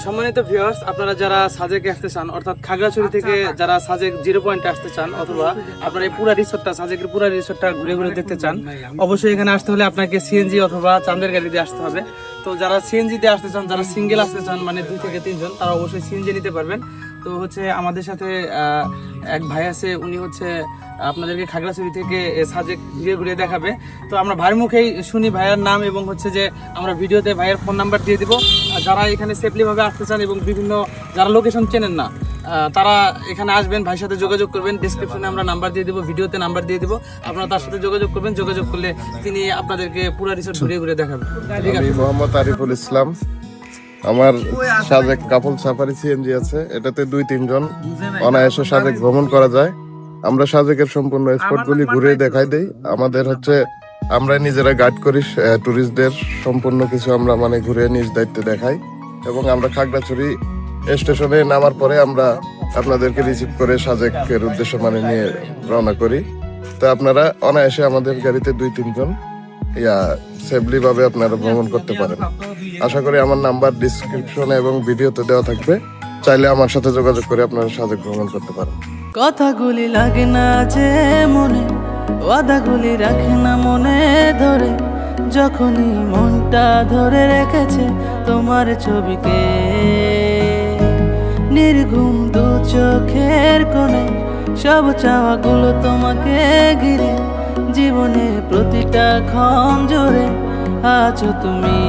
সম্মানিত ভিউয়ার্স, আপনারা যারা সাজেকে আসতে চান, অর্থাৎ খাগড়াছড়ি থেকে যারা সাজেক 0 পয়েন্টে আসতে চান, অথবা আপনারা এই পুরা রিসোর্টটা, সাজেকের পুরা রিসোর্টটা ঘুরে ঘুরে দেখতে চান, অবশ্যই এখানে আসতে হলে আপনাকে সিএনজি অথবা চাঁদের গাড়ি দিয়ে আসতে হবে। তো যারা সিএনজি তে আসতে চান, যারা সিঙ্গেল আসতে চান, মানে 2 থেকে 3 জন, তারা অবশ্যই সিএনজি নিতে পারবেন। তো হচ্ছে আমাদের সাথে এক ভাই আছে, উনি হচ্ছে আপনাদেরকে খাগড়াছড়ি থেকে সাজেক ঘুরে ঘুরে দেখাবে। তো আমরা ভাইয়ের মুখেই শুনি ভাইয়ের নাম, এবং হচ্ছে যে আমরা ভিডিওতে ভাইয়ের ফোন নাম্বার দিয়ে দিব। যারা এখানে সেফলি ভাবে আসতে চান এবং বিভিন্ন যারা লোকেশন চেনেন না, তারা এখানে আসবেন, ভাইয়ের সাথে যোগাযোগ করবেন। ডেসক্রিপশনে আমরা নাম্বার দিয়ে দিব, ভিডিওতে নাম্বার দিয়ে দিব, আপনারা তার সাথে যোগাযোগ করবেন। যোগাযোগ করলে তিনি আপনাদেরকে পুরো রিসোর্ট ঘুরে ঘুরে দেখাবেন। আমি মোহাম্মদ আরিফুল ইসলাম। আমার সাজেক কাপল সাফারি সিএনজি আছে, এটাতে 2-3 জন অনায়াসে সাজেক ভ্রমণ করা যায়। আমরা সাজেকের সম্পূর্ণ স্পটগুলি ঘুরে দেখাই দেই। আমাদের হচ্ছে আমরা নিজেরা গাইড করি টুরিস্টদের, সম্পূর্ণ কিছু আমরা মানে ঘুরে নিজ দায়িত্বে দেখাই। এবং আমরা খাগড়াছড়ি স্টেশনে নামার পরে আমরা আপনাদেরকে রিসিভ করে সাজেকের উদ্দেশ্যে মানে নিয়ে রওনা করি। তো আপনারা অনায়াসে আমাদের গাড়িতে 2-3 জন সেফলি ভাবে আপনারা ভ্রমণ করতে পারেন। আশা করি আমার নাম্বার ডিসক্রিপশনে এবং ভিডিওতে দেওয়া থাকবে, চাইলে আমার সাথে যোগাযোগ করে আপনারা সাজেক ভ্রমণ করতে পারেন। কথাগুলি লাগে না যে মনে, ওয়াদাগুলি রাখে না মনে ধরে, যখনই মনটা ধরে রেখেছে তোমার ছবিকে, নির্ঘুম 2 চোখের কোণে সব চাওয়াগুলো তোমাকে ঘিরে, জীবনে প্রতিটা ক্ষণ জোরে আছো তুমি।